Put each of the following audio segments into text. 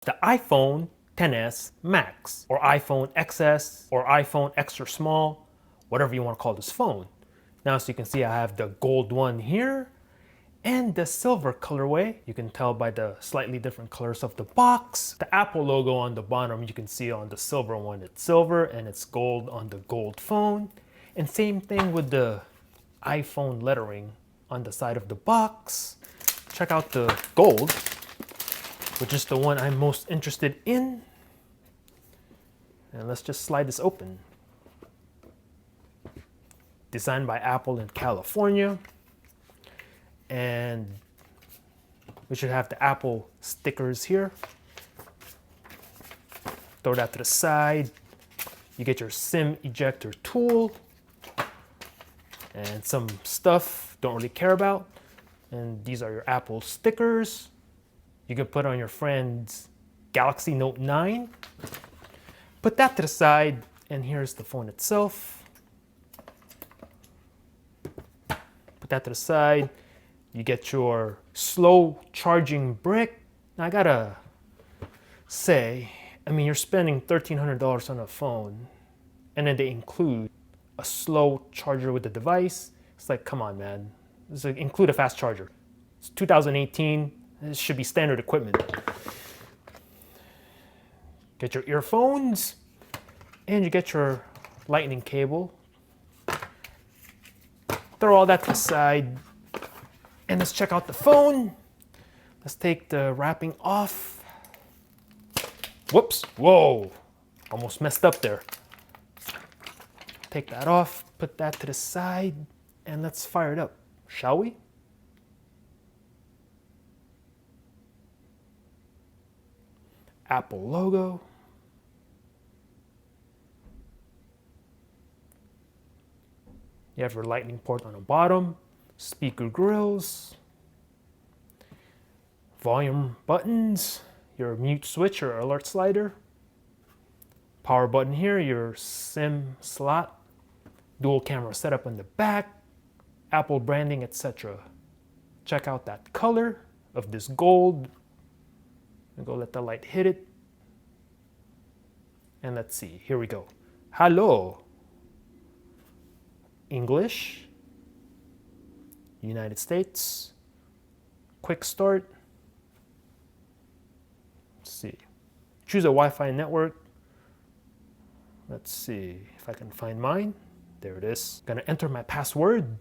the iPhone XS Max, or iPhone XS, or iPhone extra small, whatever you want to call this phone. Now, as you can see, I have the gold one here and the silver colorway. You can tell by the slightly different colors of the box. The Apple logo on the bottom, you can see on the silver one, it's silver, and it's gold on the gold phone. And same thing with the iPhone lettering on the side of the box. Check out the gold, which is the one I'm most interested in. And let's just slide this open. Designed by Apple in California. And we should have the Apple stickers here. Throw that to the side. You get your SIM ejector tool and some stuff don't really care about. And these are your Apple stickers. You can put on your friend's Galaxy Note 9. Put that to the side, and here's the phone itself. Put that to the side. You get your slow charging brick. Now I gotta say, I mean, you're spending $1,300 on a phone, and then they include a slow charger with the device. It's like, come on, man. This include a fast charger. It's 2018. This should be standard equipment. Get your earphones, and you get your lightning cable. Throw all that to the side, and let's check out the phone. Let's take the wrapping off. Whoops, whoa, almost messed up there. Take that off, put that to the side, and let's fire it up, shall we? Apple logo. You have your lightning port on the bottom, speaker grills, volume buttons, your mute switch or alert slider, power button here, your SIM slot, dual camera setup in the back, Apple branding, etc. Check out that color of this gold. And go let the light hit it. And let's see, here we go. Hello. English, United States, quick start. Let's see. Choose a Wi-Fi network. Let's see if I can find mine. There it is. Gonna enter my password.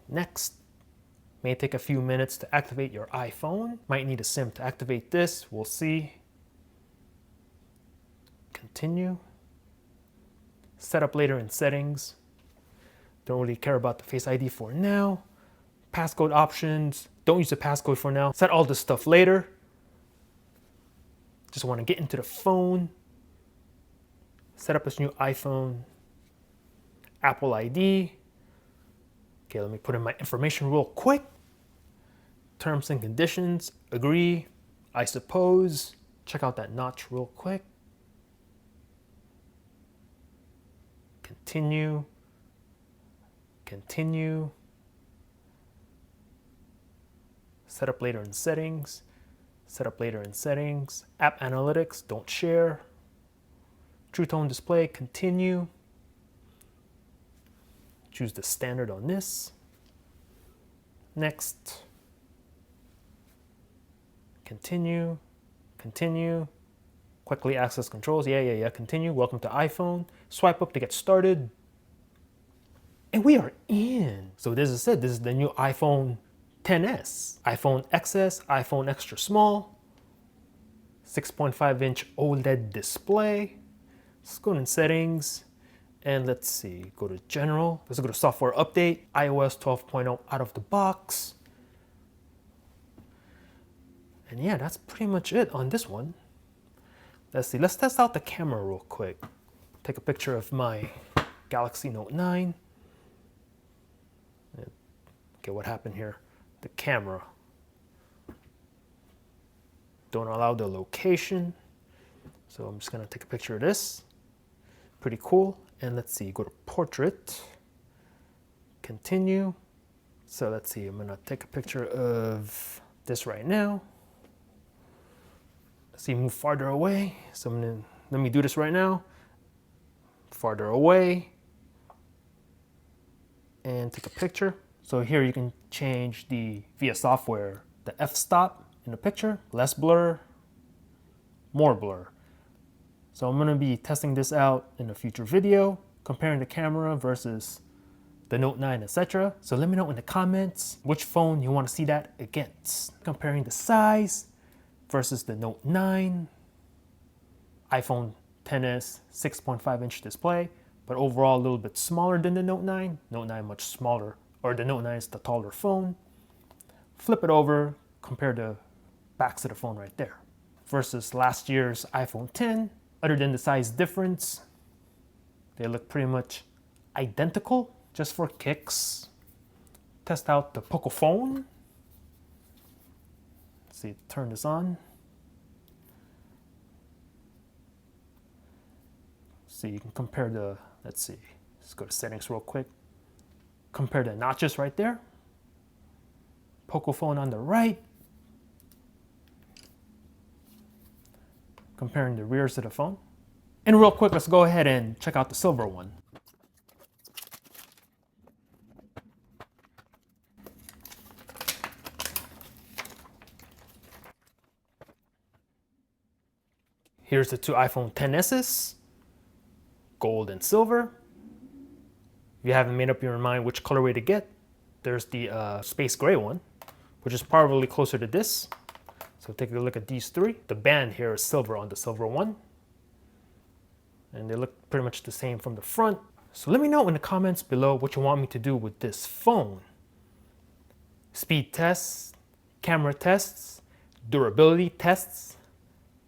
Next. May take a few minutes to activate your iPhone. Might need a SIM to activate this. We'll see. Continue. Set up later in settings. Don't really care about the Face ID for now. Passcode options. Don't use the passcode for now. Set all this stuff later. Just want to get into the phone. Set up this new iPhone. Apple ID. Okay, let me put in my information real quick. Terms and conditions. Agree. I suppose. Check out that notch real quick. Continue. Continue. Set up later in settings. Set up later in settings. App analytics, don't share. True tone display, continue. Choose the standard on this. Next. Continue. Continue. Quickly access controls. Yeah. Continue. Welcome to iPhone. Swipe up to get started. And we are in. So this is it. This is the new iPhone XS. iPhone XS, iPhone extra small. 6.5-inch OLED display. Let's go in settings. And let's see. Go to general. Let's go to software update. iOS 12.0 out of the box. And yeah, that's pretty much it on this one. Let's see, let's test out the camera real quick. Take a picture of my Galaxy Note 9. Okay, what happened here? The camera. Don't allow the location. So I'm just gonna take a picture of this. Pretty cool. And let's see, go to portrait. Continue. So let's see, I'm gonna take a picture of this right now. Let's see, move farther away. So let me do this right now. Farther away. And take a picture. So here you can change via software, the f-stop in the picture, less blur, more blur. So I'm gonna be testing this out in a future video, comparing the camera versus the Note 9, etc. So let me know in the comments which phone you want to see that against. Comparing the size versus the Note 9, iPhone XS 6.5-inch display, but overall a little bit smaller than the Note 9. Note 9 much smaller, or the Note 9 is the taller phone. Flip it over, compare the backs of the phone right there. Versus last year's iPhone X, other than the size difference, they look pretty much identical. Just for kicks, test out the Poco phone. Let's see, turn this on. So you can compare the, let's see, let's go to settings real quick. Compare the notches right there. Poco phone on the right. Comparing the rears of the phone. And real quick, let's go ahead and check out the silver one. Here's the two iPhone XS's, gold and silver. If you haven't made up your mind which colorway to get, there's the space gray one, which is probably closer to this. So take a look at these three. The band here is silver on the silver one. And they look pretty much the same from the front. So let me know in the comments below what you want me to do with this phone. Speed tests, camera tests, durability tests,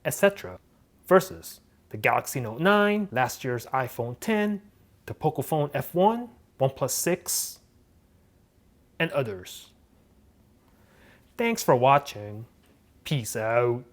etc. Versus the Galaxy Note 9, last year's iPhone X, the Poco Phone F1, OnePlus 6, and others. Thanks for watching. Peace out.